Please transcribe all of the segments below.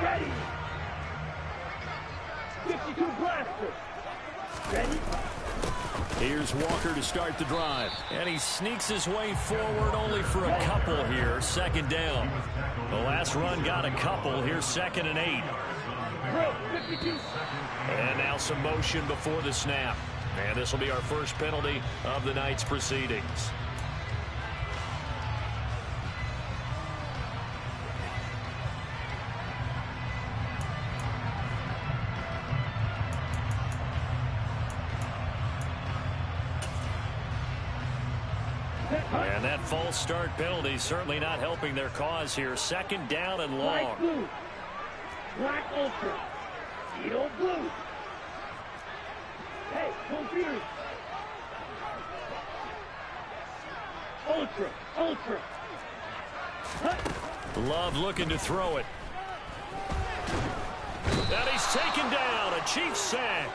Ready. 52 blaster. Ready. Here's Walker to start the drive. And he sneaks his way forward only for a couple here. Second down. The last run got a couple. Here's 2nd and 8. And now some motion before the snap. And this will be our first penalty of the night's proceedings. And that false start penalty certainly not helping their cause here. 2nd down and long. Black blue. Black ultra. Steel blue. Hey, confused. Ultra. Love looking to throw it. And he's taken down. A Chiefs sack.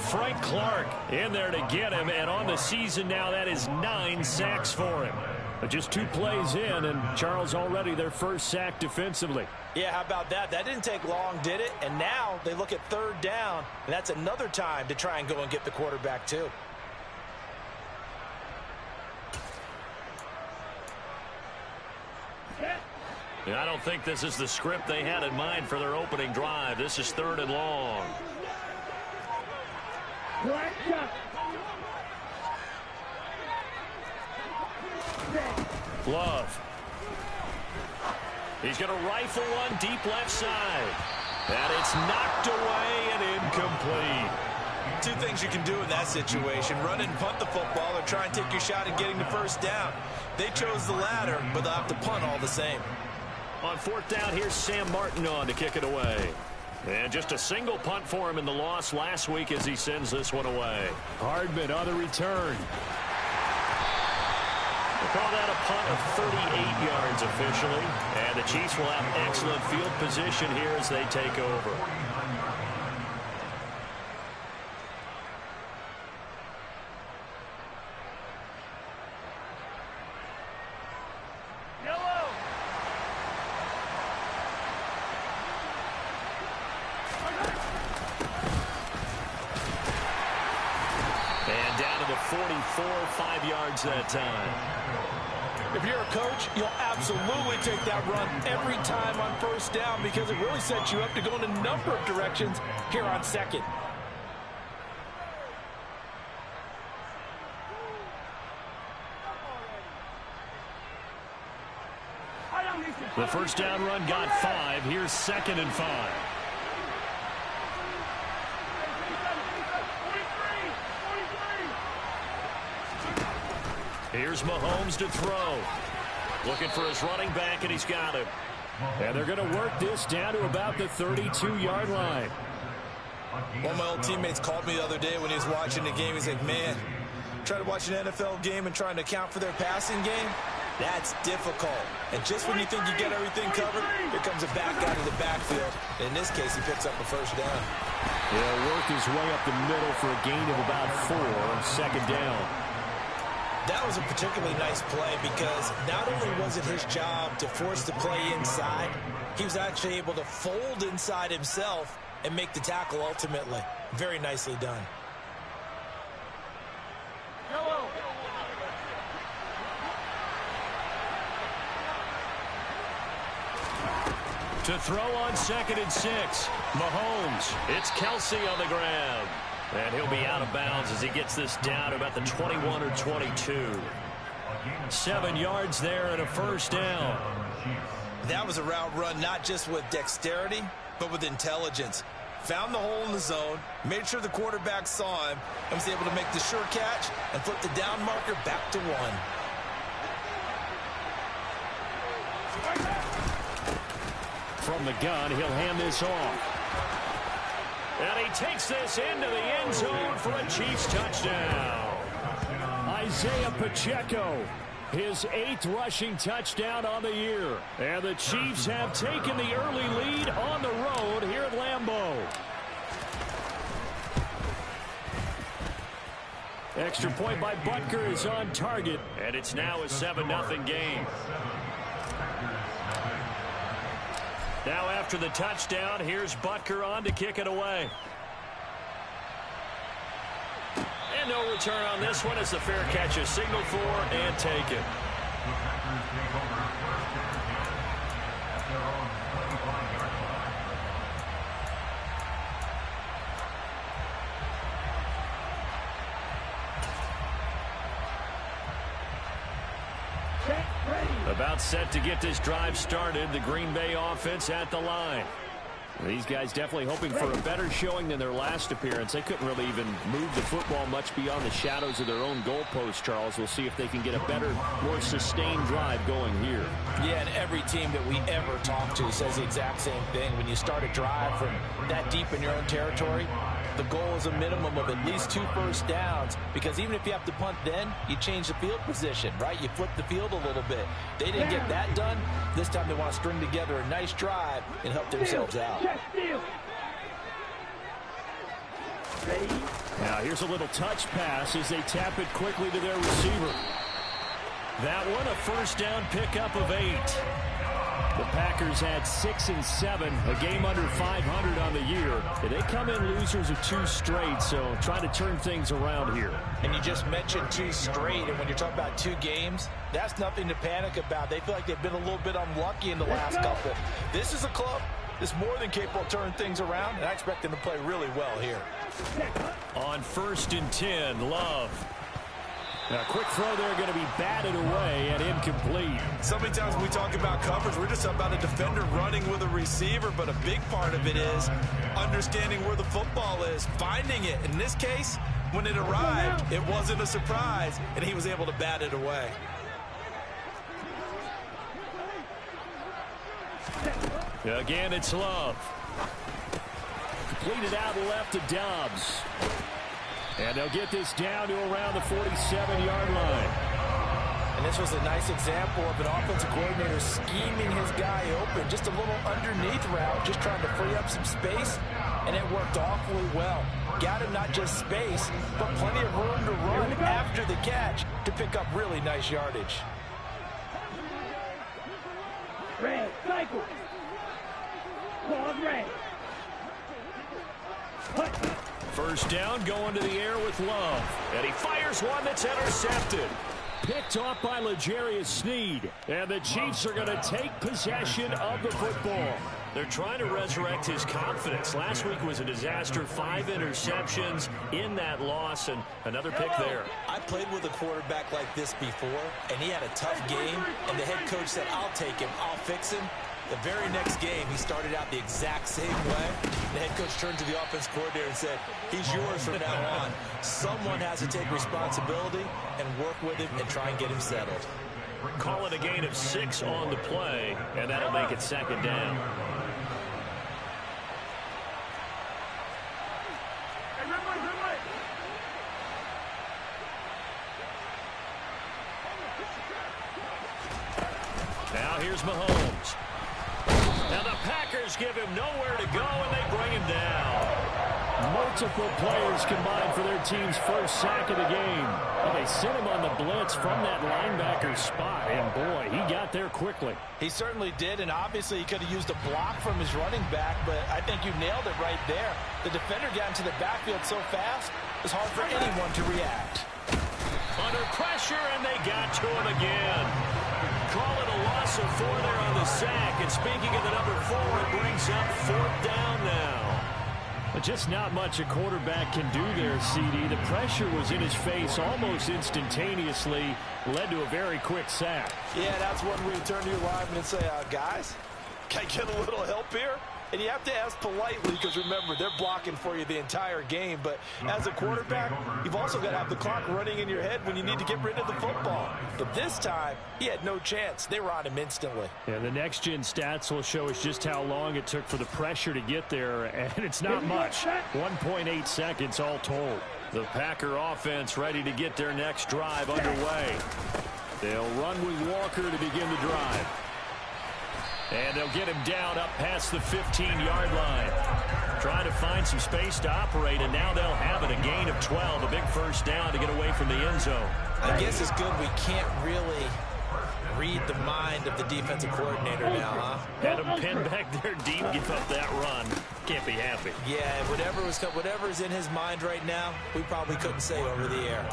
Frank Clark in there to get him, and on the season now that is 9 sacks for him. But just 2 plays in, and Charles already their first sack defensively. Yeah, how about that? That didn't take long, did it? And now they look at 3rd down, and that's another time to try and go and get the quarterback too. I don't think this is the script they had in mind for their opening drive. This is 3rd and long. Black shot. Love. He's going to rifle one deep left side. And it's knocked away and incomplete. 2 things you can do in that situation. Run and punt the football or try and take your shot at getting the 1st down. They chose the latter, but they'll have to punt all the same. On 4th down, here's Sam Martin on to kick it away. And just a single punt for him in the loss last week as he sends this one away. Hardman on the return. We'll call that a punt of 38 yards officially. And the Chiefs will have excellent field position here as they take over. And down to the 44, 5 yards that time. If you're a coach, you'll absolutely take that run every time on 1st down because it really sets you up to go in a number of directions here on 2nd. The 1st down run got 5. Here's 2nd and 5. Here's Mahomes to throw. Looking for his running back, and he's got him. And they're going to work this down to about the 32-yard line. One of my old teammates called me the other day when he was watching the game. He's like, man, trying to watch an NFL game and trying to account for their passing game, that's difficult. And just when you think you get everything covered, here comes a back out of the backfield. In this case, he picks up a 1st down. He'll work his way up the middle for a gain of about 4 on 2nd down. That was a particularly nice play because not only was it his job to force the play inside, he was actually able to fold inside himself and make the tackle ultimately. Very nicely done. To throw on 2nd and 6. Mahomes. It's Kelsey on the ground. And he'll be out of bounds as he gets this down to about the 21 or 22. 7 yards there and a 1st down. That was a route run not just with dexterity, but with intelligence. Found the hole in the zone, made sure the quarterback saw him, and was able to make the sure catch and flip the down marker back to 1. From the gun, he'll hand this off. And he takes this into the end zone for a Chiefs touchdown. Isaiah Pacheco, his 8th rushing touchdown on the year. And the Chiefs have taken the early lead on the road here at Lambeau. Extra point by Butker is on target. And it's now a 7-0 game. Now after the touchdown, here's Butker on to kick it away. And no return on this one as the fair catch is signaled for and taken. About set to get this drive started. The Green Bay offense at the line. These guys definitely hoping for a better showing than their last appearance. They couldn't really even move the football much beyond the shadows of their own goalpost, Charles. We'll see if they can get a better, more sustained drive going here. Yeah, and every team that we ever talk to says the exact same thing. When you start a drive from that deep in your own territory, the goal is a minimum of at least 2 first downs, because even if you have to punt then, you change the field position, right? You flip the field a little bit. They didn't get that done. This time they want to string together a nice drive and help themselves out. Now here's a little touch pass as they tap it quickly to their receiver. That one a first down pickup of 8. The Packers had 6 and 7, a game under 500 on the year. And they come in losers of 2 straight, so trying to turn things around here. And you just mentioned 2 straight, and when you're talking about 2 games, that's nothing to panic about. They feel like they've been a little bit unlucky in the last couple. This is a club that's more than capable of turning things around, and I expect them to play really well here. On 1st and 10, Love. Now, quick throw there going to be batted away and incomplete. So many times when we talk about coverage, we're just about a defender running with a receiver, but a big part of it is understanding where the football is, finding it. In this case, when it arrived, it wasn't a surprise, and he was able to bat it away. Again, it's Love. Completed out left to Dobbs. And they'll get this down to around the 47-yard line. And this was a nice example of an offensive coordinator scheming his guy open. Just a little underneath route, just trying to free up some space, and it worked awfully well. Got him not just space, but plenty of room to run after the catch to pick up really nice yardage. Red, cycle. Claws red. First down, going to the air with Love. And he fires one that's intercepted. Picked off by L'Jarius Sneed. And the Chiefs are going to take possession of the football. They're trying to resurrect his confidence. Last week was a disaster. 5 interceptions in that loss, and another pick there. I played with a quarterback like this before, and he had a tough game, and the head coach said, I'll take him, I'll fix him. The very next game, he started out the exact same way. The head coach turned to the offense coordinator and said, he's yours from now on. Someone has to take responsibility and work with him and try and get him settled. Call it a gain of 6 on the play, and that'll make it 2nd down. Now here's Mahomes. Now the Packers give him nowhere to go, and they bring him down. Multiple players combined for their team's first sack of the game. Well, they sent him on the blitz from that linebacker spot, and boy, he got there quickly. He certainly did, and obviously he could have used a block from his running back, but I think you nailed it right there. The defender got into the backfield so fast, it's hard for anyone to react. Under pressure, and they got to him again. Call it a loss of 4 there on the sack. And speaking of the number 4, it brings up 4th down now. But just not much a quarterback can do there, CD. The pressure was in his face almost instantaneously. Led to a very quick sack. Yeah, that's one where you turn to your lineman and say, guys, can I get a little help here? And you have to ask politely because, remember, they're blocking for you the entire game. But as a quarterback, you've also got to have the clock running in your head when you need to get rid of the football. But this time, he had no chance. They were on him instantly. And the next-gen stats will show us just how long it took for the pressure to get there. And it's not much. 1.8 seconds all told. The Packer offense ready to get their next drive underway. They'll run with Walker to begin the drive. And they'll get him down up past the 15-yard line. Trying to find some space to operate, and now they'll have it. A gain of 12, a big first down to get away from the end zone. I guess it's good we can't really read the mind of the defensive coordinator now, huh? Had him pinned back there deep, give up that run. Can't be happy. Yeah, whatever's in his mind right now, we probably couldn't say over the air.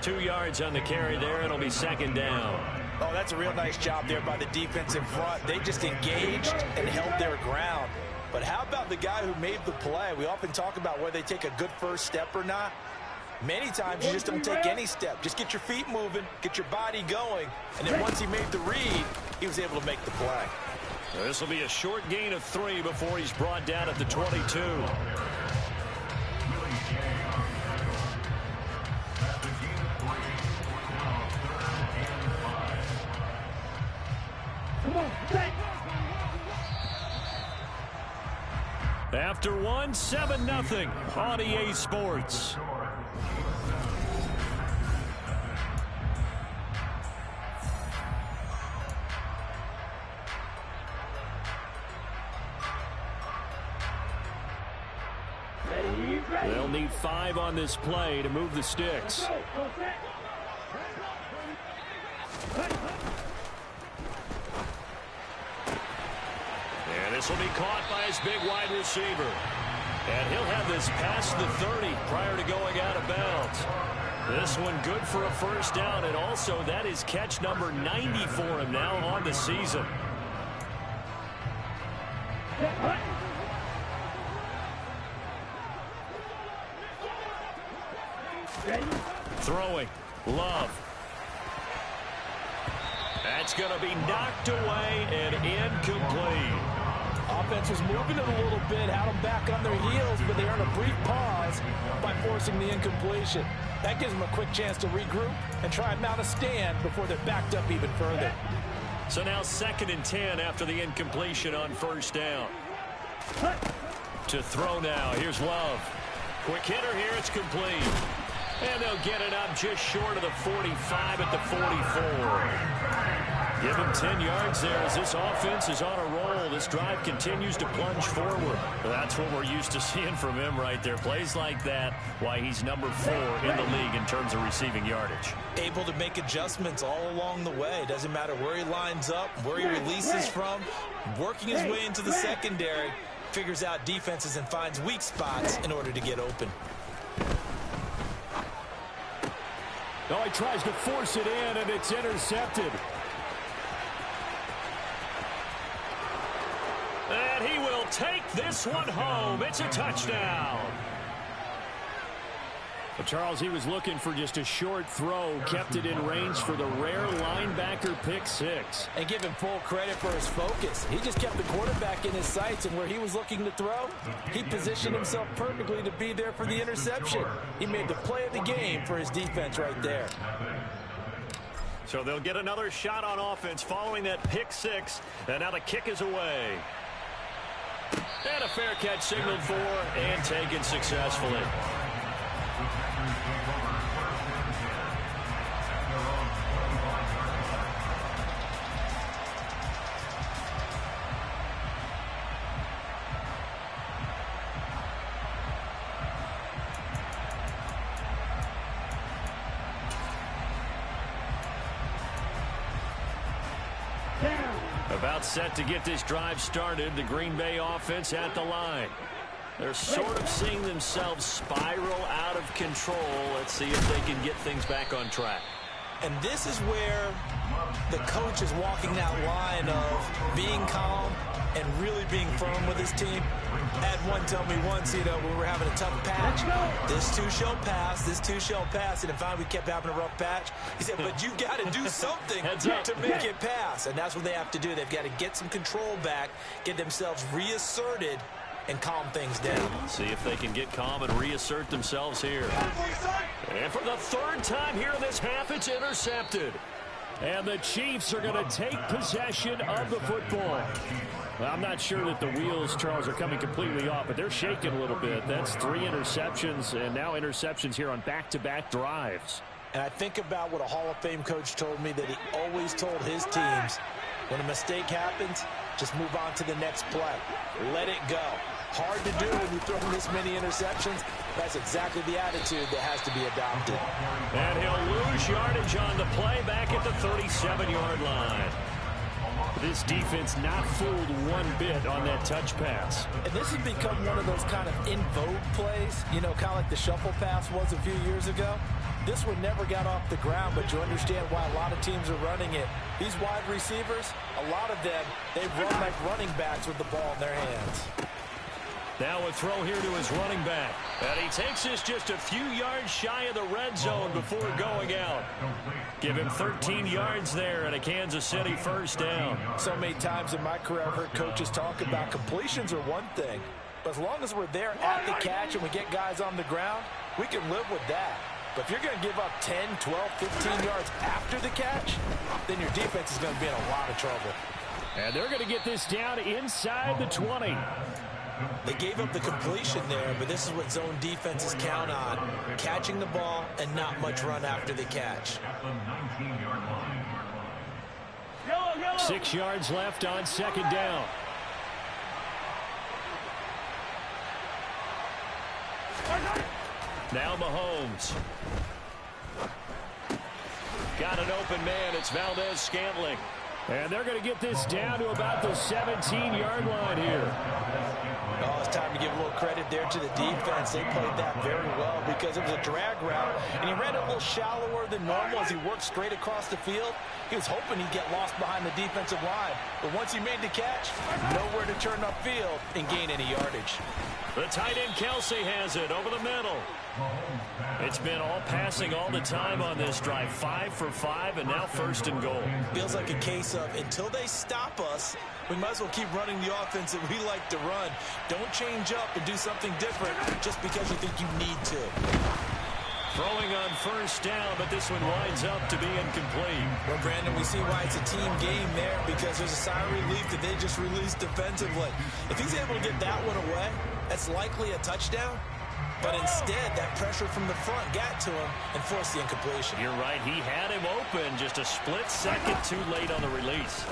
2 yards on the carry there. It'll be second down. Oh, that's a real nice job there by the defensive front. They just engaged and held their ground. But how about the guy who made the play? We often talk about whether they take a good first step or not. Many times you just don't take any step. Just get your feet moving, get your body going, and then once he made the read, he was able to make the play. This will be a short gain of 3 before he's brought down at the 22. After 1, 7-0 on EA Sports. They'll need 5 on this play to move the sticks. And this will be caught by his big wide receiver. And he'll have this past the 30 prior to going out of bounds. This one good for a first down, and also that is catch number 90 for him now on the season. Throwing. Love. That's going to be knocked away and incomplete. Offense was moving it a little bit, had them back on their heels, but they earned a brief pause by forcing the incompletion. That gives them a quick chance to regroup and try and mount a stand before they're backed up even further. So now 2nd and 10 after the incompletion on first down. To throw now. Here's Love. Quick hitter here. It's complete. And they'll get it up just short of the 45 at the 44. Give him 10 yards there as this offense is on a roll. This drive continues to plunge forward. That's what we're used to seeing from him right there. Plays like that, why he's number 4 in the league in terms of receiving yardage. Able to make adjustments all along the way. Doesn't matter where he lines up, where he releases from. Working his way into the secondary. Figures out defenses and finds weak spots in order to get open. Oh, he tries to force it in, and it's intercepted. And he will take this one home. It's a touchdown. But Charles, he was looking for just a short throw, kept it in range for the rare linebacker pick 6. And give him full credit for his focus. He just kept the quarterback in his sights, and where he was looking to throw, he positioned himself perfectly to be there for the interception. He made the play of the game for his defense right there. So they'll get another shot on offense following that pick 6, and now the kick is away. And a fair catch signaled for and taken successfully. About set to get this drive started. The Green Bay offense at the line. They're sort of seeing themselves spiral out of control. Let's see if they can get things back on track. And this is where the coach is walking that line of being calm and really being firm with his team. I had one tell me once, when we were having a tough patch, this too shall pass, this too shall pass. And if we kept having a rough patch, he said, but you've got to do something to make it pass. And that's what they have to do. They've got to get some control back, get themselves reasserted, and calm things down. See if they can get calm and reassert themselves here. And for the 3rd time here in this half, it's intercepted. And the Chiefs are going to take possession of the football. Well, I'm not sure that the wheels, Charles, are coming completely off, but they're shaking a little bit. That's 3 interceptions, and now interceptions here on back-to-back drives. And I think about what a Hall of Fame coach told me, that he always told his teams, When a mistake happens, just move on to the next play. Let it go. Hard to do when you throw this many interceptions. That's exactly the attitude that has to be adopted. And he'll lose yardage on the play back at the 37-yard line. This defense not fooled one bit on that touch pass. And this has become one of those kind of in vogue plays, you know, kind of like the shuffle pass was a few years ago. This one never got off the ground, but you understand why a lot of teams are running it. These wide receivers, a lot of them, they run like running backs with the ball in their hands. Now a throw here to his running back. And he takes this just a few yards shy of the red zone before going out. Give him 13 yards there and a Kansas City first down. So many times in my career I've heard coaches talk about completions are one thing. But as long as we're there at the catch and we get guys on the ground, we can live with that. But if you're going to give up 10, 12, 15 yards after the catch, then your defense is going to be in a lot of trouble. And they're going to get this down inside the 20. They gave up the completion there, but this is what zone defenses count on. Catching the ball and not much run after the catch. 6 yards left on second down. Now Mahomes. Got an open man. It's Valdez-Scantling. And they're going to get this down to about the 17-yard line here. Oh, it's time to give a little credit there to the defense. They played that very well because it was a drag route, and he ran it a little shallower than normal as he worked straight across the field. He was hoping he'd get lost behind the defensive line, but once he made the catch, nowhere to turn upfield and gain any yardage. The tight end Kelsey has it over the middle. It's been all passing all the time on this drive. 5 for 5, and now first and goal. Feels like a case of until they stop us, we might as well keep running the offense that we like to run. Don't change up and do something different just because you think you need to. Throwing on first down, but this one winds up to be incomplete. Well, Brandon, we see why it's a team game there because there's a sigh of relief that they just released defensively. If he's able to get that one away, that's likely a touchdown. But instead, that pressure from the front got to him and forced the incompletion. You're right. He had him open just a split second too late on the release.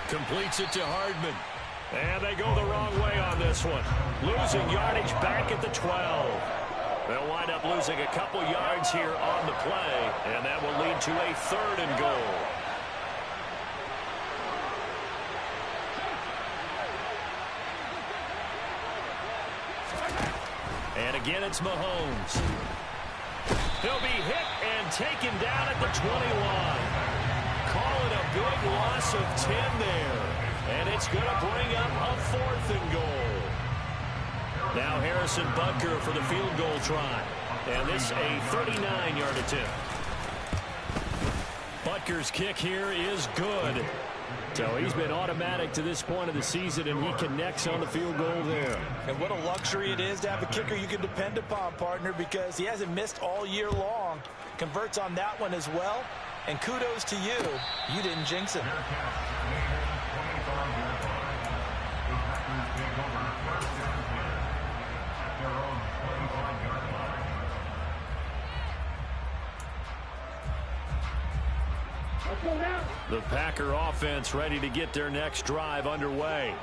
Completes it to Hardman. And they go the wrong way on this one. Losing yardage back at the 12. They'll wind up losing a couple yards here on the play, and that will lead to a third and goal. And again, it's Mahomes. He'll be hit and taken down at the 20-line. Call it a big loss of 10 there. And it's going to bring up a fourth and goal. Now Harrison Butker for the field goal try. And this a 39-yard attempt. Butker's kick here is good. So he's been automatic to this point of the season, and he connects on the field goal there. And what a luxury it is to have a kicker you can depend upon, partner, because he hasn't missed all year long. Converts on that one as well. And kudos to you. You didn't jinx him. The Packer offense ready to get their next drive underway.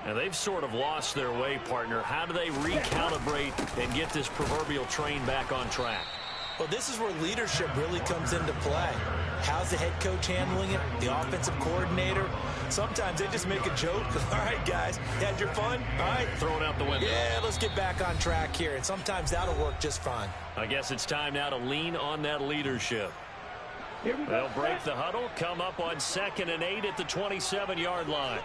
And they've sort of lost their way, partner. How do they recalibrate and get this proverbial train back on track? Well, this is where leadership really comes into play. How's the head coach handling it? The offensive coordinator? Sometimes they just make a joke. All right, guys, you had your fun? All right. Throw it out the window. Yeah, let's get back on track here. And sometimes that'll work just fine. I guess it's time now to lean on that leadership. They'll break the huddle, come up on 2nd and 8 at the 27-yard line.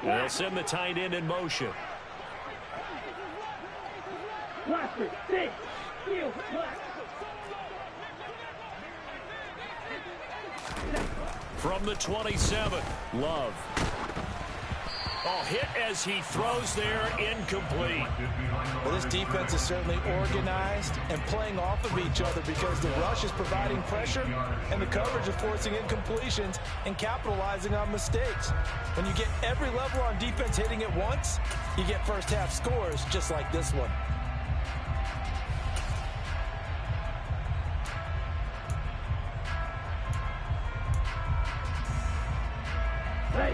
They'll send the tight end in motion. From the 27, Love. Oh, hit as he throws there, incomplete. Well, this defense is certainly organized and playing off of each other because the rush is providing pressure and the coverage is forcing incompletions and capitalizing on mistakes. When you get every level on defense hitting it once, you get first half scores just like this one.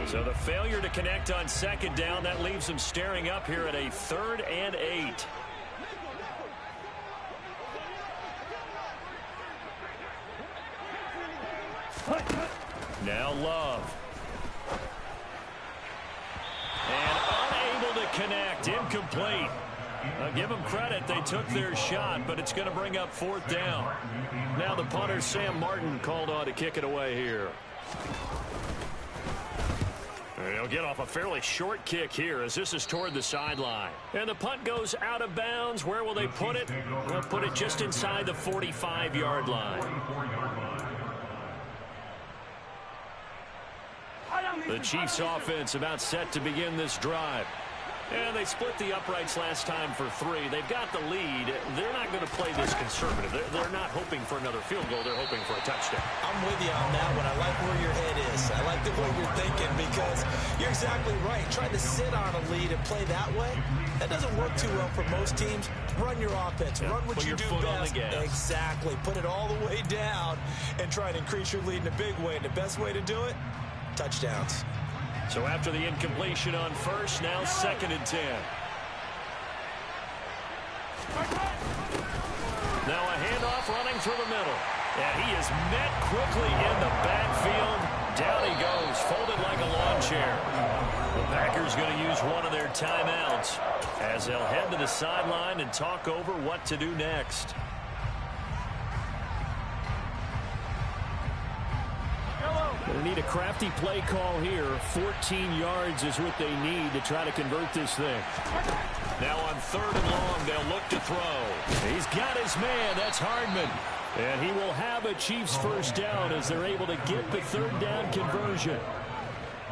So the failure to connect on second down, that leaves them staring up here at a 3rd and 8. Now Love. And unable to connect. Incomplete. I'll give them credit. They took their shot, but it's going to bring up 4th down. Now the punter, Sam Martin, called on to kick it away here. And he'll get off a fairly short kick here as this is toward the sideline. And the punt goes out of bounds. Where will they put it? They'll put it just inside the 45-yard line. The Chiefs offense about set to begin this drive. And they split the uprights last time for 3. They've got the lead. They're not going to play this conservative. They're not hoping for another field goal. They're hoping for a touchdown. I'm with you on that one. I like where your head is. I like the way you're thinking because you're exactly right. Trying to sit on a lead and play that way, that doesn't work too well for most teams. Run your offense. Run what you do best. Exactly. Put it all the way down and try to increase your lead in a big way. And the best way to do it, touchdowns. So after the incompletion on first, now 2nd and 10. Now a handoff running through the middle. And he is met quickly in the backfield. Down he goes, folded like a lawn chair. The Packers going to use one of their timeouts as they'll head to the sideline and talk over what to do next. They need a crafty play call here. 14 yards is what they need to try to convert this thing. Now on 3rd and long, they'll look to throw. He's got his man. That's Hardman. And he will have a Chiefs first down as they're able to get the 3rd down conversion.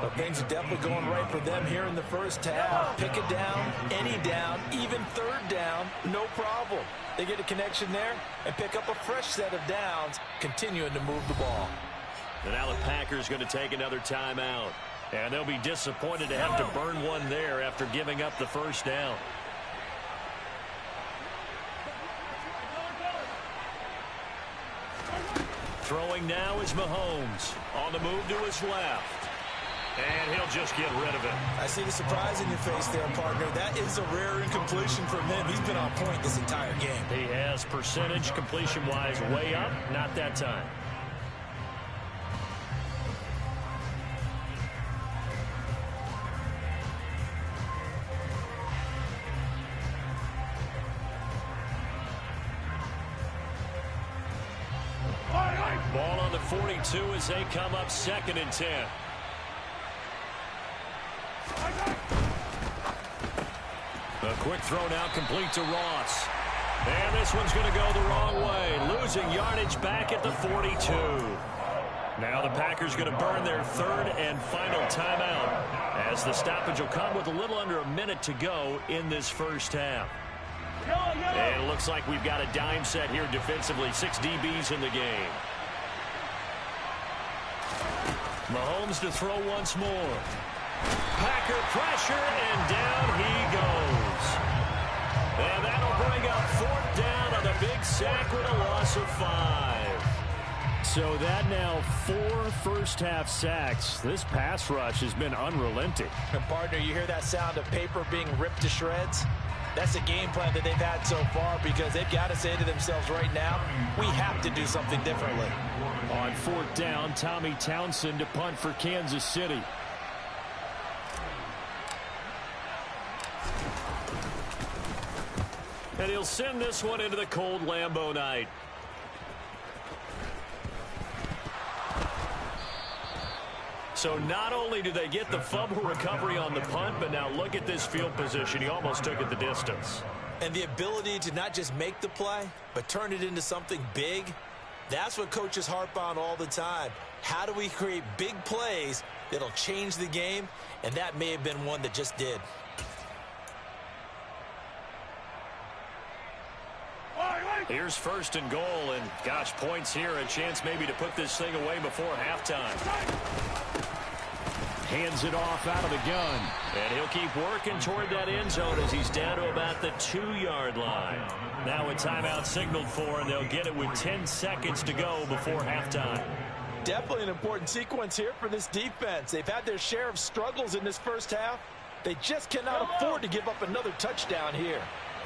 Well, things are definitely going right for them here in the first half. Pick it down, any down, even 3rd down, no problem. They get a connection there and pick up a fresh set of downs, continuing to move the ball. And now the Packers going to take another timeout. And they'll be disappointed to have to burn one there after giving up the first down. Throwing now is Mahomes. On the move to his left. And he'll just get rid of it. I see the surprise in your face there, partner. That is a rare incompletion from him. He's been on point this entire game. He has percentage completion-wise way up. Not that time. Ball on the 42 as they come up 2nd and 10. A quick throw now complete to Ross. And this one's going to go the wrong way. Losing yardage back at the 42. Now the Packers going to burn their 3rd and final timeout as the stoppage will come with a little under a minute to go in this first half. And it looks like we've got a dime set here defensively. 6 DBs in the game. Mahomes to throw once more. Packer pressure, and down he goes. And that'll bring up 4th down on the big sack with a loss of 5. So that now 4 first-half sacks. This pass rush has been unrelenting. And partner, you hear that sound of paper being ripped to shreds? That's the game plan that they've had so far because they've got to say to themselves right now, we have to do something differently. On 4th down, Tommy Townsend to punt for Kansas City. And he'll send this one into the cold Lambeau night. So not only do they get the fumble recovery on the punt, but now look at this field position. He almost took it the distance. And the ability to not just make the play, but turn it into something big, that's what coaches harp on all the time. How do we create big plays that'll change the game? And that may have been one that just did. Here's 1st and goal, and gosh, points here, a chance maybe to put this thing away before halftime. Hands it off out of the gun. And he'll keep working toward that end zone as he's down to about the 2-yard line. Now a timeout signaled for, and they'll get it with 10 seconds to go before halftime. Definitely an important sequence here for this defense. They've had their share of struggles in this first half. They just cannot afford to give up another touchdown here.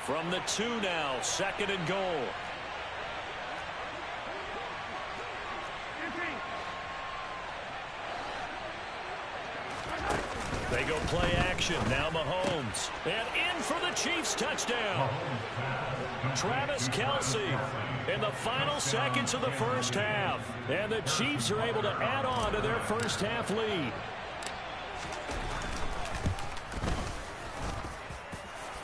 From the 2 now, 2nd and goal. They go play action. Now Mahomes. And in for the Chiefs touchdown. Travis Kelce in the final seconds of the first half. And the Chiefs are able to add on to their first half lead.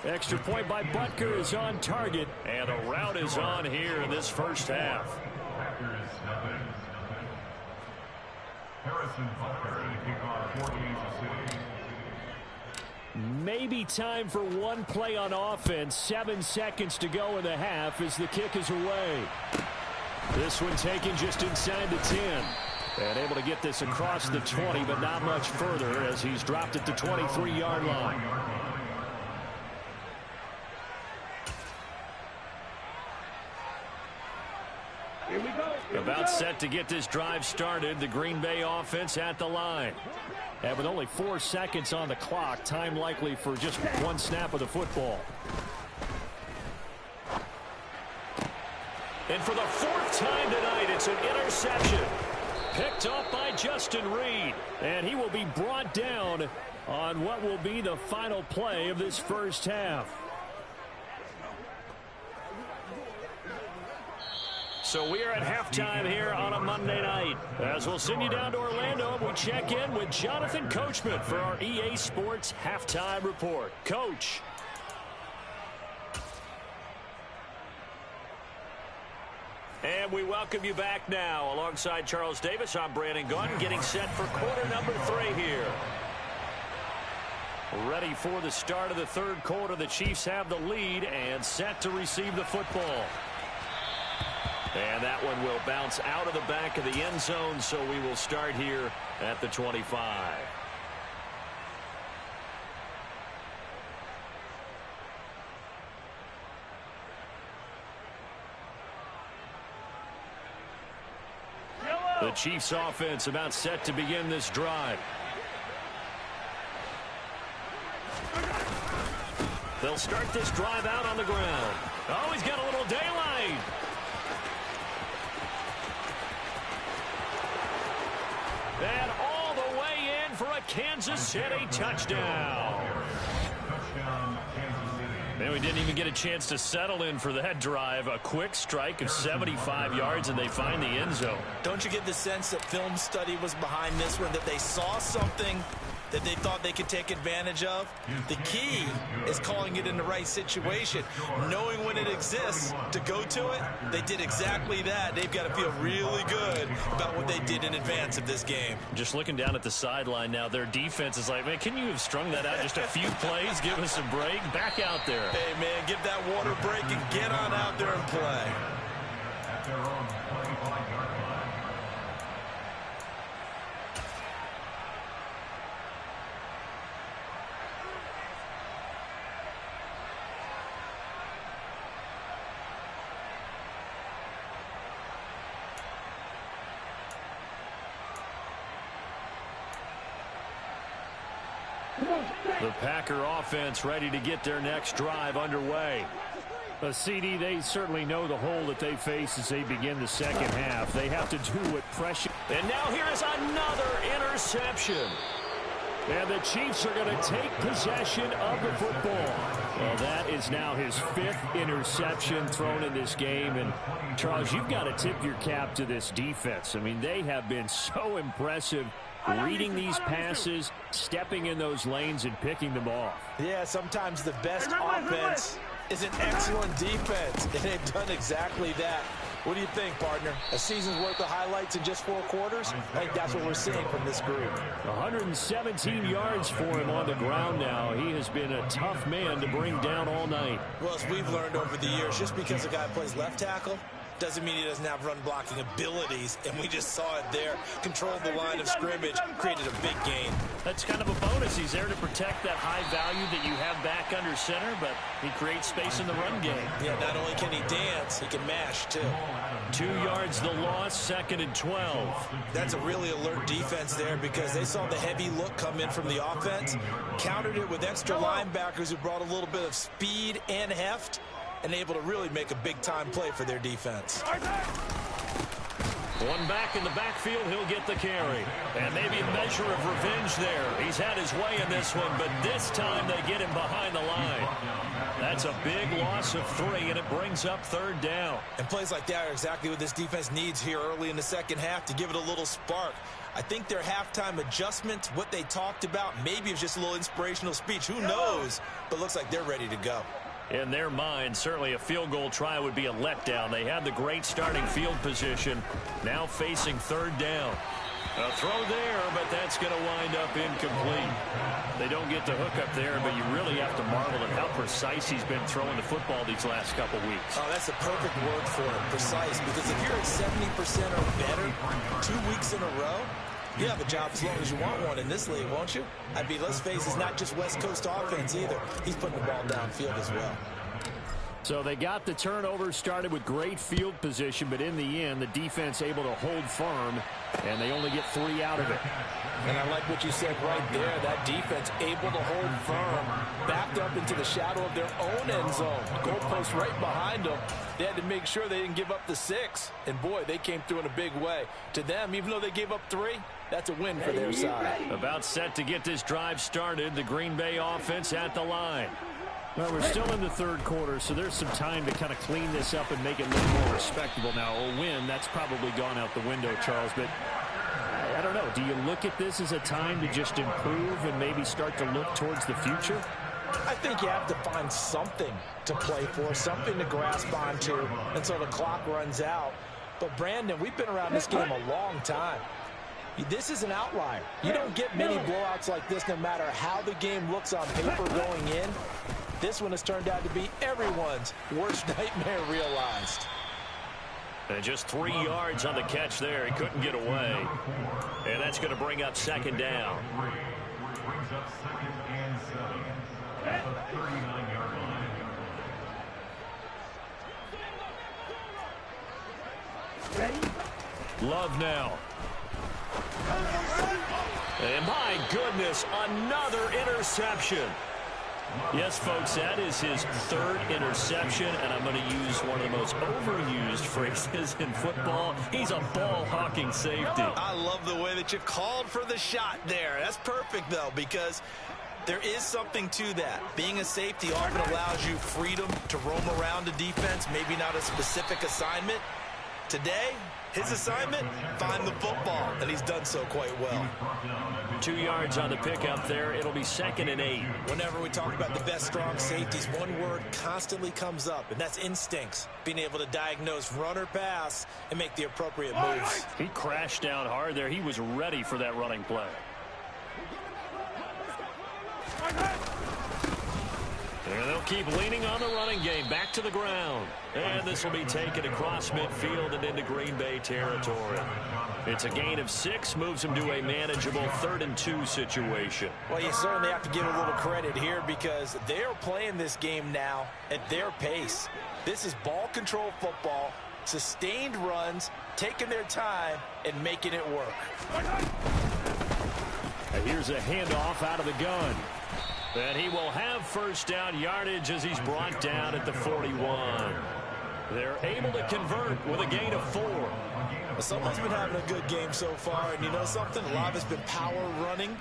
Extra point by Butker is on target. And a rout is on here in this first half. Harrison Butker to kick off for Kansas City. Maybe time for one play on offense. 7 seconds to go in the half as the kick is away. This one taken just inside the 10. And able to get this across the 20, but not much further as he's dropped at the 23-yard line. Here we go. About set to get this drive started. The Green Bay offense at the line. And with only 4 seconds on the clock, time likely for just one snap of the football. And for the 4th time tonight, it's an interception. Picked up by Justin Reed. And he will be brought down on what will be the final play of this first half. So we are at halftime here on a Monday night. As we'll send you down to Orlando, we check in with Jonathan Coachman for our EA Sports Halftime Report. Coach. And we welcome you back now. Alongside Charles Davis, I'm Brandon Gunn, getting set for quarter number 3 here. Ready for the start of the 3rd quarter. The Chiefs have the lead and set to receive the football. And that one will bounce out of the back of the end zone, so we will start here at the 25. The Chiefs offense about set to begin this drive. They'll start this drive out on the ground. Oh, he's got a little daylight. And all the way in for a Kansas City touchdown. And we didn't even get a chance to settle in for that drive. A quick strike of 75 yards, and they find the end zone. Don't you get the sense that film study was behind this one, that they saw something that they thought they could take advantage of? The key is calling it in the right situation, knowing when it exists to go to it. They did exactly that. They've got to feel really good about what they did in advance of this game. Just looking down at the sideline now, their defense is like, man, can you have strung that out just a few plays? Give us a break. Back out there. Hey, man, give that water break and get on out there and play. At their own 25-yard line. The Packer offense ready to get their next drive underway. A CD, they certainly know the hole that they face as they begin the second half. They have to do what pressure. And now here is another interception. And the Chiefs are going to take possession of the football. Well, that is now his 5th interception thrown in this game. And, Charles, you've got to tip your cap to this defense. I mean, they have been so impressive reading these passes, stepping in those lanes, and picking them off. Yeah, sometimes the best offense is an excellent defense, and they've done exactly that. What do you think, partner? A season's worth of highlights in just 4 quarters? I think that's what we're seeing from this group. 117 yards for him on the ground now. He has been a tough man to bring down all night. Well, as we've learned over the years, just because a guy plays left tackle doesn't mean he doesn't have run blocking abilities, and we just saw it there. Controlled the line of scrimmage, created a big gain. That's kind of a bonus. He's there to protect that high value that you have back under center, but he creates space in the run game. Yeah, not only can he dance, he can mash too. 2 yards the loss, 2nd and 12. That's a really alert defense there because they saw the heavy look come in from the offense, countered it with extra linebackers who brought a little bit of speed and heft, and able to really make a big-time play for their defense. One back in the backfield, he'll get the carry. And maybe a measure of revenge there. He's had his way in this one, but this time they get him behind the line. That's a big loss of 3, and it brings up 3rd down. And plays like that are exactly what this defense needs here early in the second half to give it a little spark. I think their halftime adjustments, what they talked about, maybe it's just a little inspirational speech. Who knows? But looks like they're ready to go. In their mind, certainly a field goal try would be a letdown. They had the great starting field position. Now facing 3rd down. A throw there, but that's going to wind up incomplete. They don't get the hook up there, but you really have to marvel at how precise he's been throwing the football these last couple weeks. Oh, that's the perfect word for it, precise. Because if you're at 70% or better 2 weeks in a row, you have a job as long as you want one in this league, won't you? I mean, let's face it, it's not just West Coast offense either. He's putting the ball downfield as well. So they got the turnover started with great field position, but in the end, the defense able to hold firm, and they only get 3 out of it. And I like what you said right there. That defense able to hold firm, backed up into the shadow of their own end zone. Goalpost right behind them. They had to make sure they didn't give up the 6. And, boy, they came through in a big way. To them, even though they gave up 3, that's a win for their side. About set to get this drive started, the Green Bay offense at the line. Well, we're still in the 3rd quarter, so there's some time to kind of clean this up and make it look more respectable. Now, a win, that's probably gone out the window, Charles, but I don't know. Do you look at this as a time to just improve and maybe start to look towards the future? I think you have to find something to play for, something to grasp onto until the clock runs out. But, Brandon, we've been around this game a long time. This is an outlier. You don't get many blowouts like this no matter how the game looks on paper going in. This one has turned out to be everyone's worst nightmare realized. And just 3 yards on the catch there. He couldn't get away. And that's going to bring up 2nd down. Brings up 2nd and 7 at the 39-yard line. Love now. And my goodness, another interception. Yes, folks, that is his 3rd interception, and I'm going to use one of the most overused phrases in football. He's a ball-hawking safety. I love the way that you called for the shot there. That's perfect, though, because there is something to that. Being a safety often allows you freedom to roam around the defense, maybe not a specific assignment. Today, his assignment, find the football, and he's done so quite well. 2 yards on the pickup there. It'll be 2nd and 8. Whenever we talk about the best strong safeties, one word constantly comes up, and that's instincts. Being able to diagnose run or pass and make the appropriate moves. He crashed down hard there. He was ready for that running play. And they'll keep leaning on the running game. Back to the ground. And this will be taken across midfield and into Green Bay territory. It's a gain of 6. Moves him to a manageable 3rd and 2 situation. Well, you certainly have to give a little credit here because they're playing this game now at their pace. This is ball control football, sustained runs, taking their time, and making it work. And here's a handoff out of the gun. And he will have 1st down yardage as he's brought down at the 41. They're able to convert with a gain of 4. Well, someone's been having a good game so far, and you know something? A lot of it's been power running.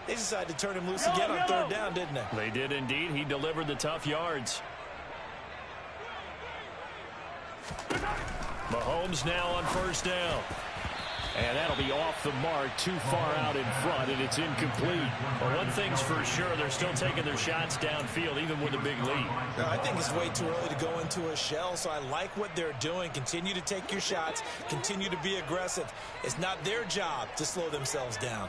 They decided to turn him loose again on 3rd down, didn't they? They did indeed. He delivered the tough yards. Mahomes now on 1st down. And that'll be off the mark, too far out in front, and it's incomplete. But one thing's for sure, they're still taking their shots downfield, even with a big lead. No, I think it's way too early to go into a shell, so I like what they're doing. Continue to take your shots. Continue to be aggressive. It's not their job to slow themselves down.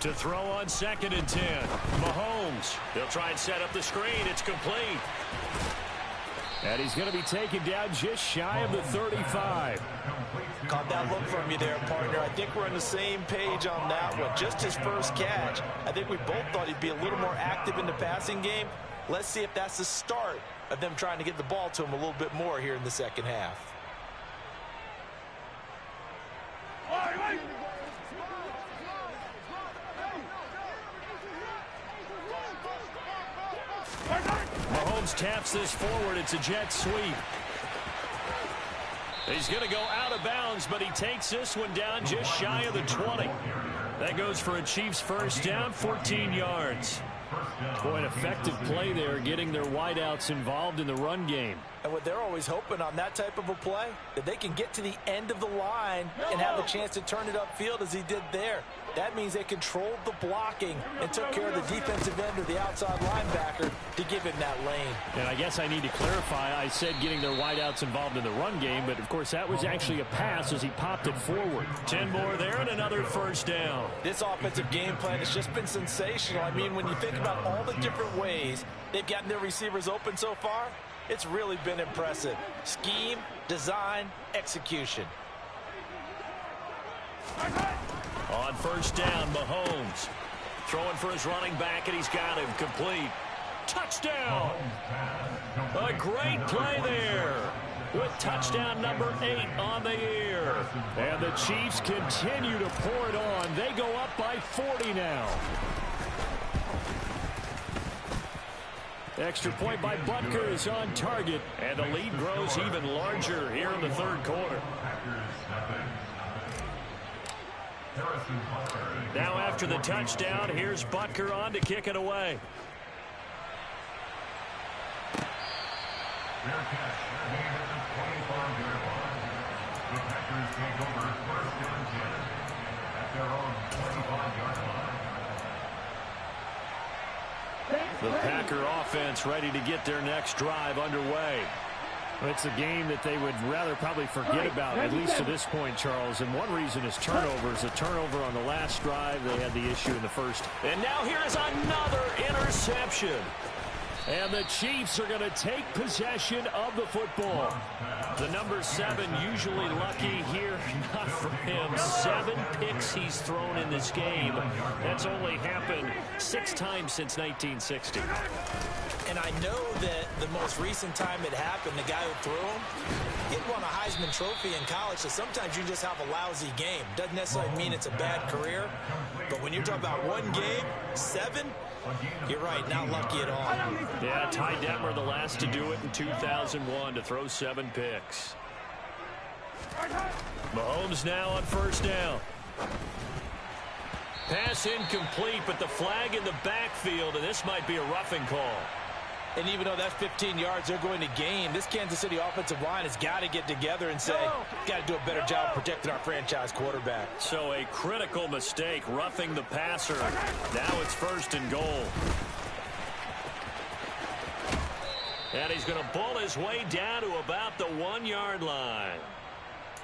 To throw on 2nd and 10. Mahomes. They'll try and set up the screen. It's complete. And he's going to be taken down just shy of the 35. Caught that look from you there, partner. I think we're on the same page on that one. Just his first catch. I think we both thought he'd be a little more active in the passing game. Let's see if that's the start of them trying to get the ball to him a little bit more here in the second half. Mahomes taps this forward. It's a jet sweep. He's going to go out of bounds, but he takes this one down just shy of the 20. That goes for a Chiefs first down, 14 yards. Boy, an effective play there, getting their wideouts involved in the run game. And what they're always hoping on that type of a play, that they can get to the end of the line and have a chance to turn it upfield as he did there. That means they controlled the blocking and took care of the defensive end or the outside linebacker to give him that lane. And I guess I need to clarify, I said getting their wideouts involved in the run game, but of course that was actually a pass as he popped it forward. 10 more there and another first down. This offensive game plan has just been sensational. I mean, when you think about all the different ways they've gotten their receivers open so far, it's really been impressive. Scheme, design, execution. On first down, Mahomes throwing for his running back, and he's got him complete. Touchdown! A great play there with touchdown number 8 on the year. And the Chiefs continue to pour it on. They go up by 40 now. Extra point by Butker is on target, and the lead grows even larger here in the third quarter. Now after the touchdown, here's Butker on to kick it away. Fair catch. Made at the 25-yard line. The Packers take over first and 10 at their own 25-yard line. The Packer offense ready to get their next drive underway. It's a game that they would rather probably forget about, at least to this point, Charles. And one reason is turnovers. A turnover on the last drive. They had the issue in the first. And now here is another interception. And the Chiefs are going to take possession of the football. The number 7 usually lucky here. Not for him. 7 picks he's thrown in this game. That's only happened 6 times since 1960. And I know that the most recent time it happened, the guy who threw him, he won a Heisman Trophy in college, so sometimes you just have a lousy game. Doesn't necessarily mean it's a bad career, but when you're talking about one game, 7, you're right, not lucky at all. Yeah, Ty Detmer, the last to do it in 2001, to throw 7 picks. Mahomes now on first down. Pass incomplete, but the flag in the backfield, and this might be a roughing call. And even though that's 15 yards, they're going to gain. This Kansas City offensive line has got to get together and say, got to do a better job protecting our franchise quarterback. So a critical mistake, roughing the passer. Now it's first and goal. And he's going to bull his way down to about the 1-yard line.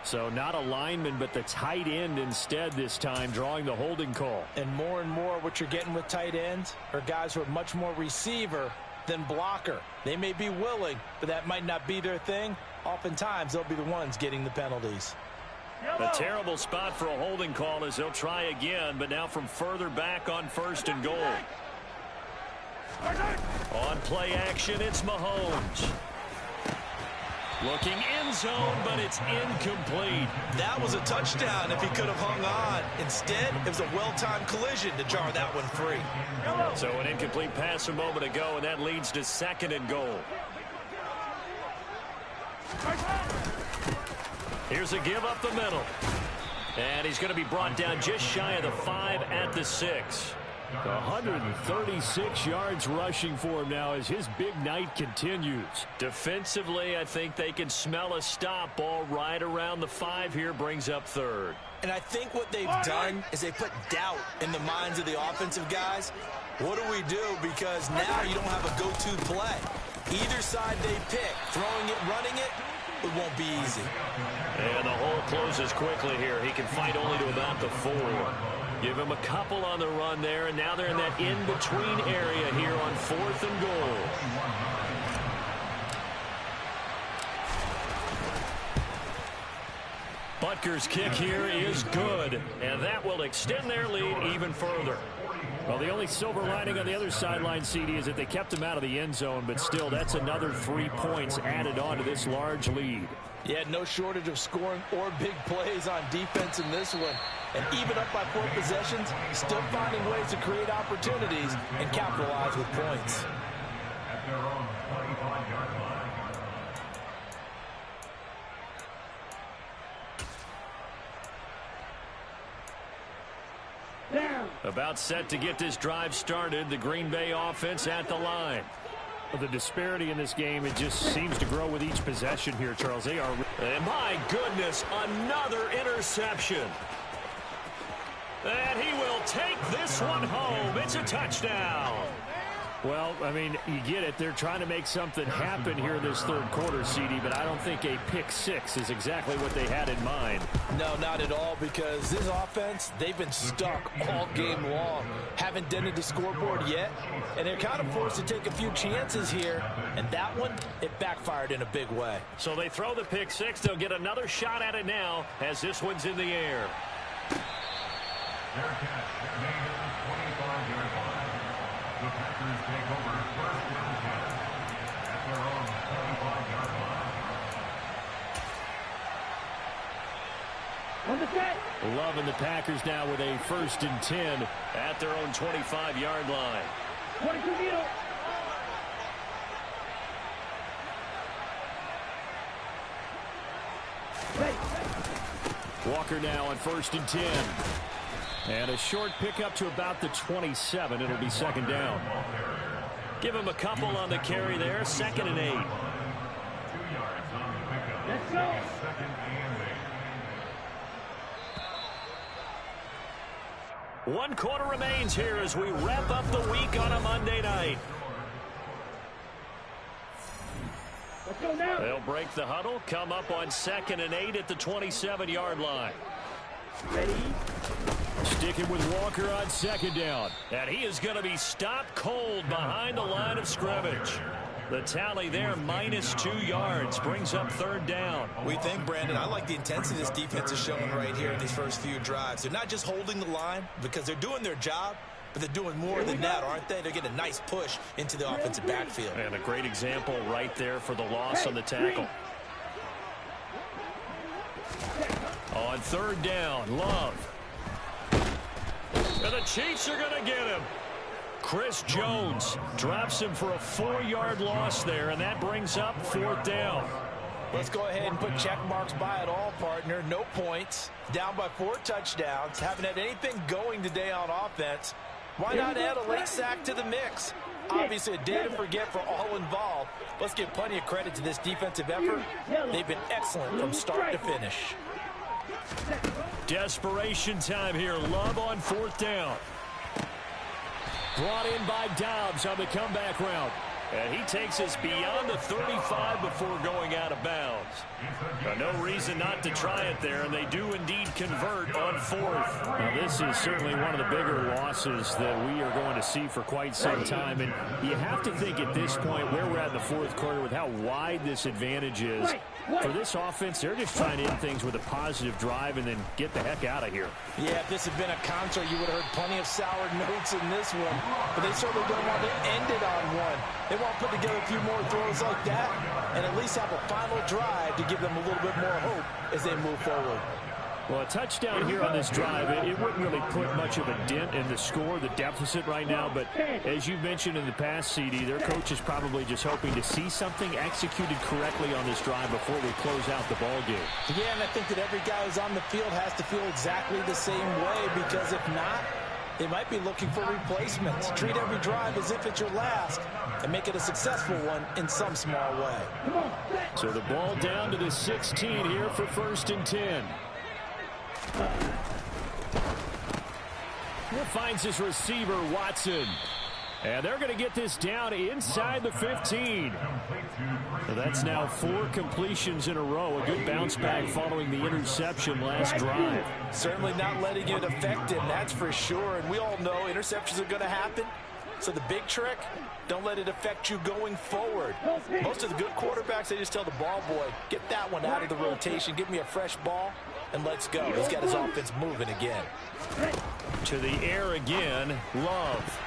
So not a lineman, but the tight end instead this time, drawing the holding call. And more what you're getting with tight ends are guys who are much more receiver than blocker. They may be willing, but that might not be their thing. Oftentimes, they'll be the ones getting the penalties. A terrible spot for a holding call as they'll try again, but now from further back on first and goal. On play action, it's Mahomes. Looking end zone, but it's incomplete. That was a touchdown if he could have hung on. Instead, it was a well-timed collision to jar that one free. So an incomplete pass a moment ago, and that leads to second and goal. Here's a give up the middle. And he's going to be brought down just shy of the 5 at the 6. 136 yards rushing for him now as his big night continues. Defensively, I think they can smell a stop. Ball right around the 5 here, brings up third. And I think what they've done is they put doubt in the minds of the offensive guys. What do we do? Because now you don't have a go-to play. Either side they pick, throwing it, running it, it won't be easy. And the hole closes quickly here. He can fight only to about the 4. Give him a couple on the run there, and now they're in that in-between area here on 4th and goal. Butker's kick here is good, and that will extend their lead even further. Well, the only silver lining on the other sideline, CD, is that they kept him out of the end zone, but still, that's another 3 points added on to this large lead. Yeah, no shortage of scoring or big plays on defense in this one. And even up by 4 possessions, still finding ways to create opportunities and capitalize with points. At their own 25-yard line. About set to get this drive started, the Green Bay offense at the line. The disparity in this game, it just seems to grow with each possession here, Charles. They are... And my goodness, another interception. And he will take this one home. It's a touchdown. Well, I mean, you get it. They're trying to make something happen here in this third quarter, CD, but I don't think a pick six is exactly what they had in mind. No, not at all, because this offense, they've been stuck all game long. Haven't dented the scoreboard yet, and they're kind of forced to take a few chances here, and that one, it backfired in a big way. So they throw the pick six. They'll get another shot at it now as this one's in the air. Their catch made at the 25-yard line. The Packers take over first and 10 at their own 25-yard line. On the set. Loving the Packers now with a 1st and 10 at their own 25-yard line. 22 meter. Walker now on 1st and 10. And a short pickup to about the 27. It'll be 2nd down. Give him a couple on the carry there. 2nd and 8. 2 yards on the pickup. Let's go. 2nd and 8. 1 quarter remains here as we wrap up the week on a Monday night. Let's go now. They'll break the huddle, come up on 2nd and 8 at the 27-yard line. Ready. Sticking with Walker on 2nd down. And he is going to be stopped cold behind the line of scrimmage. The tally there, -2 yards, brings up 3rd down. We think, Brandon, I like the intensity this defense is showing right here in these first few drives. They're not just holding the line because they're doing their job, but they're doing more than that, aren't they? They're getting a nice push into the offensive backfield. And a great example right there for the loss on the tackle. On 3rd down, Love. And the Chiefs are going to get him. Chris Jones drops him for a 4-yard loss there, and that brings up 4th down. Let's go ahead and put check marks by it all, partner. No points. Down by 4 touchdowns. Haven't had anything going today on offense. Why not add a late sack to the mix? Obviously, a day to forget for all involved. Let's give plenty of credit to this defensive effort. They've been excellent from start to finish. Desperation time here. Love on 4th down. Brought in by Dobbs on the comeback route. And he takes us beyond the 35 before going out of bounds. No reason not to try it there, and they do indeed convert on 4th. Now, this is certainly one of the bigger losses that we are going to see for quite some time. And you have to think at this point where we're at in the 4th quarter with how wide this advantage is. For this offense, they're just trying to end things with a positive drive and then get the heck out of here. Yeah, if this had been a concert, you would have heard plenty of sour notes in this one. But they certainly don't want to end it on one. They want to put together a few more throws like that and at least have a final drive to give them a little bit more hope as they move forward. Well, a touchdown here on this drive, it wouldn't really put much of a dent in the score, the deficit right now. But as you mentioned in the past, CD, their coach is probably just hoping to see something executed correctly on this drive before we close out the ball game. Yeah, and I think that every guy who's on the field has to feel exactly the same way, because if not, they might be looking for replacements. Treat every drive as if it's your last and make it a successful one in some small way. So the ball down to the 16 here for 1st and 10. Here finds his receiver, Watson. And they're going to get this down inside the 15. So that's now 4 completions in a row. A good bounce back following the interception last drive. Certainly not letting it affect him, that's for sure. And we all know interceptions are going to happen. So the big trick, don't let it affect you going forward. Most of the good quarterbacks, they just tell the ball boy, get that one out of the rotation. Give me a fresh ball. and let's go. He's got his offense moving again. To the air again, Love.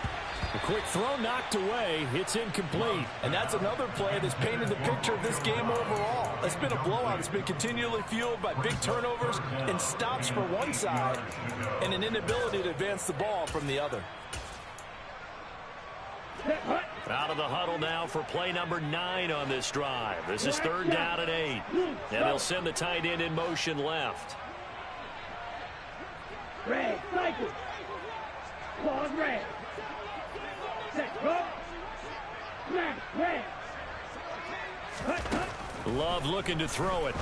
A quick throw knocked away. It's incomplete. And that's another play that's painted the picture of this game overall. It's been a blowout. It's been continually fueled by big turnovers and stops for one side and an inability to advance the ball from the other. Out of the huddle now for play number 9 on this drive. This is 3rd down and 8. And they'll send the tight end in motion left. Red, cycle. Claws red. Set, go. Smash, red. Love looking to throw it.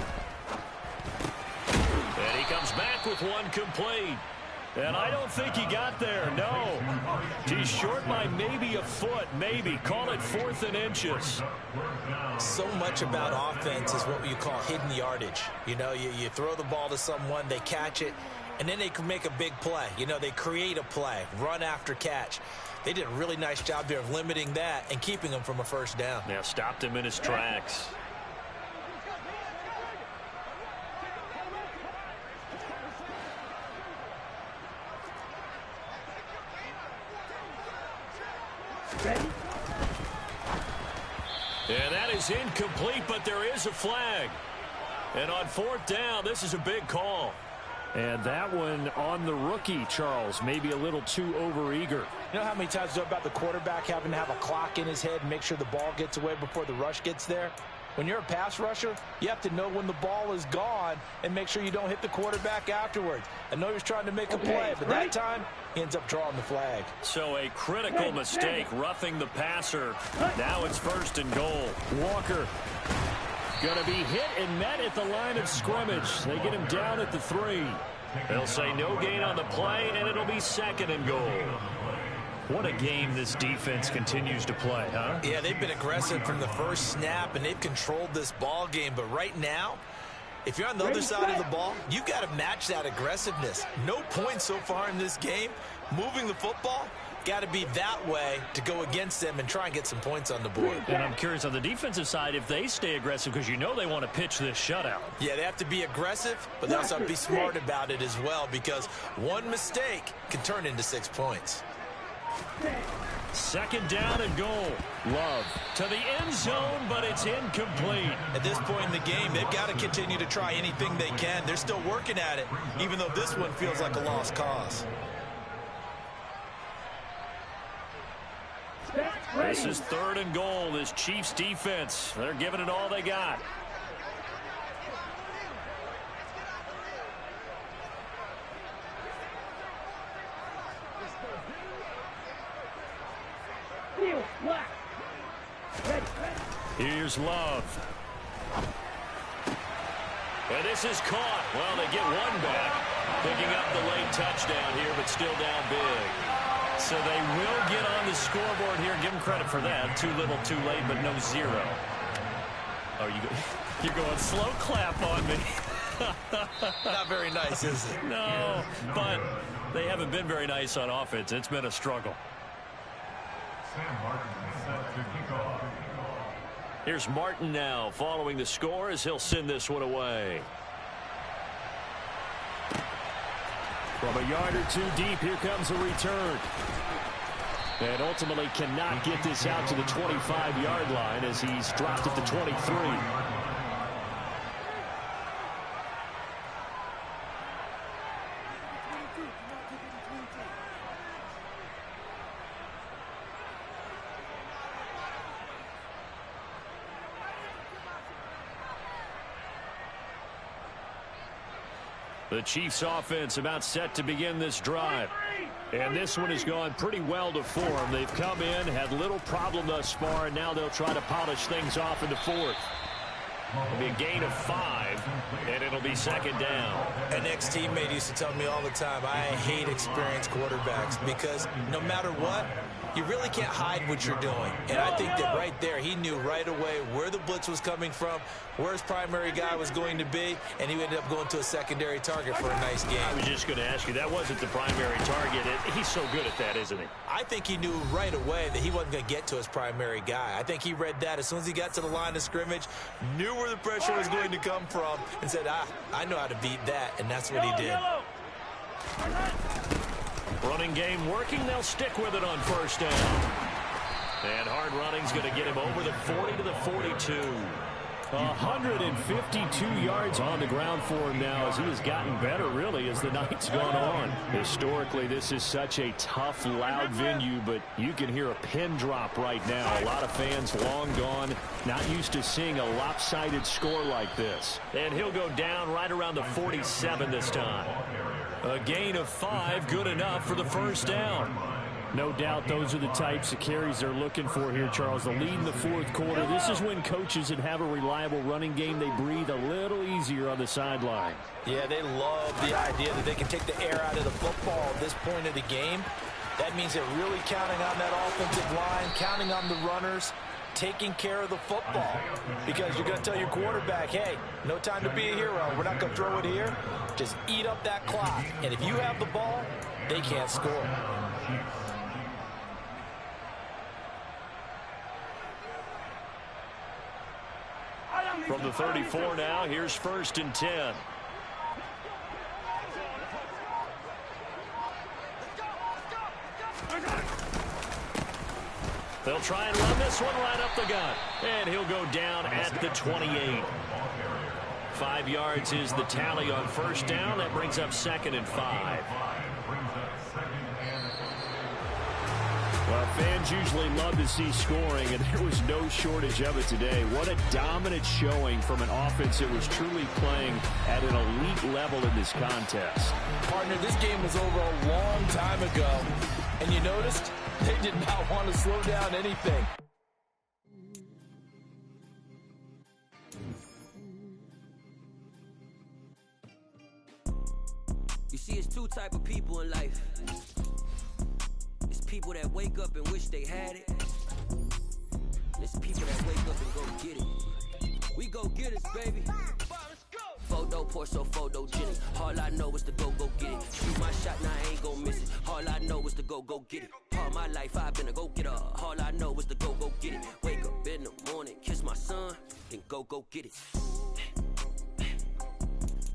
And he comes back with one complete. And I don't think he got there, no. He's short by maybe a foot, maybe. Call it 4th and inches. So much about offense is what you call hidden yardage. You know, you throw the ball to someone, they catch it, and then they can make a big play. You know, they create a play, run after catch. They did a really nice job there of limiting that and keeping him from a first down. Yeah, stopped him in his tracks. And that is incomplete, but there is a flag. And on 4th down, this is a big call. And that one on the rookie, Charles, maybe a little too overeager. You know how many times you know about the quarterback having to have a clock in his head and make sure the ball gets away before the rush gets there? When you're a pass rusher, you have to know when the ball is gone and make sure you don't hit the quarterback afterwards. I know he's trying to make a play, but that time he ends up drawing the flag. So a critical mistake, roughing the passer. Now it's 1st and goal. Walker going to be hit and met at the line of scrimmage. They get him down at the 3. They'll say no gain on the play, and it'll be 2nd and goal. What a game this defense continues to play, huh? Yeah, they've been aggressive from the first snap, and they've controlled this ball game. But right now, if you're on the other side of the ball, you've got to match that aggressiveness. No points so far in this game. Moving the football, got to be that way to go against them and try and get some points on the board. And I'm curious on the defensive side if they stay aggressive, because you know they want to pitch this shutout. Yeah, they have to be aggressive, but they also have to be smart about it as well, because one mistake can turn into 6 points. 2nd down and goal. Love to the end zone, but it's incomplete. At this point in the game, they've got to continue to try anything they can. They're still working at it, even though this one feels like a lost cause. This is 3rd and goal. This Chiefs defense, they're giving it all they got. Here's Love. And this is caught. Well, they get one back. Picking up the late touchdown here, but still down big. So they will get on the scoreboard here. Give them credit for that. Too little, too late, but no 0. Oh, you're going slow clap on me. Not very nice, is it? No, but they haven't been very nice on offense. It's been a struggle. Sam Martin is set to kick off. Here's Martin now following the score as he'll send this one away. From a yard or 2 deep, here comes a return. And ultimately cannot get this out to the 25-yard line as he's dropped at the 23. The Chiefs offense about set to begin this drive. And this one has gone pretty well to form. They've come in, had little problem thus far, and now they'll try to polish things off in the 4th. It'll be a gain of 5, and it'll be 2nd down. An ex-teammate used to tell me all the time, I hate experienced quarterbacks because no matter what, you really can't hide what you're doing. And I think that right there, he knew right away where the blitz was coming from, where his primary guy was going to be, and he ended up going to a secondary target for a nice game. I was just going to ask you, that wasn't the primary target. He's so good at that, isn't he? I think he knew right away that he wasn't going to get to his primary guy. I think he read that as soon as he got to the line of scrimmage, knew where the pressure was going to come from, and said, I know how to beat that, and that's what he did. Running game working. They'll stick with it on first down. And hard running's going to get him over the 40 to the 42. 152 yards on the ground for him now as he has gotten better, really, as the night's gone on. Historically, this is such a tough, loud venue, but you can hear a pin drop right now. A lot of fans long gone, not used to seeing a lopsided score like this. And he'll go down right around the 47 this time. A gain of 5, good enough for the first down. No doubt those are the types of carries they're looking for here, Charles. The lead in the fourth quarter. This is when coaches that have a reliable running game, they breathe a little easier on the sideline. Yeah, they love the idea that they can take the air out of the football at this point of the game. That means they're really counting on that offensive line, counting on the runners, taking care of the football. Because you're going to tell your quarterback, hey, no time to be a hero. We're not going to throw it here. Just eat up that clock. And if you have the ball, they can't score. From the 34 now, here's 1st and 10. They'll try and run this one right up the gut. And he'll go down at the 28. 5 yards is the tally on first down. That brings up 2nd and 5. Well, fans usually love to see scoring, and there was no shortage of it today. What a dominant showing from an offense that was truly playing at an elite level in this contest. Partner, this game was over a long time ago, and you noticed they did not want to slow down anything. You see, it's two type of people in life. It's people that wake up and wish they had it. It's people that wake up and go get it. We go get it, baby. Photo poor, so photogenic. All I know is to go get it. Shoot my shot, now I ain't gon' miss it. All I know is to go get it. All my life I've been a go-getter. All I know is to go get it. Wake up in the morning, kiss my son, then go get it.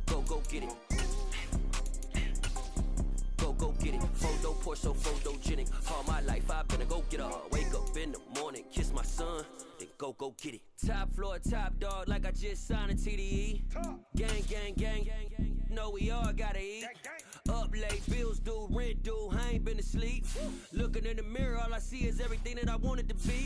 Go get it. Go get it. Photo poor, so photogenic. All my life I've been a go-getter. Wake up in the morning, kiss my son, then go get it. Top floor, top dog, like I just signed a TDE. Gang. Know we all gotta eat. Up late, bills due, rent due, I ain't been asleep. Looking in the mirror, all I see is everything that I wanted to be.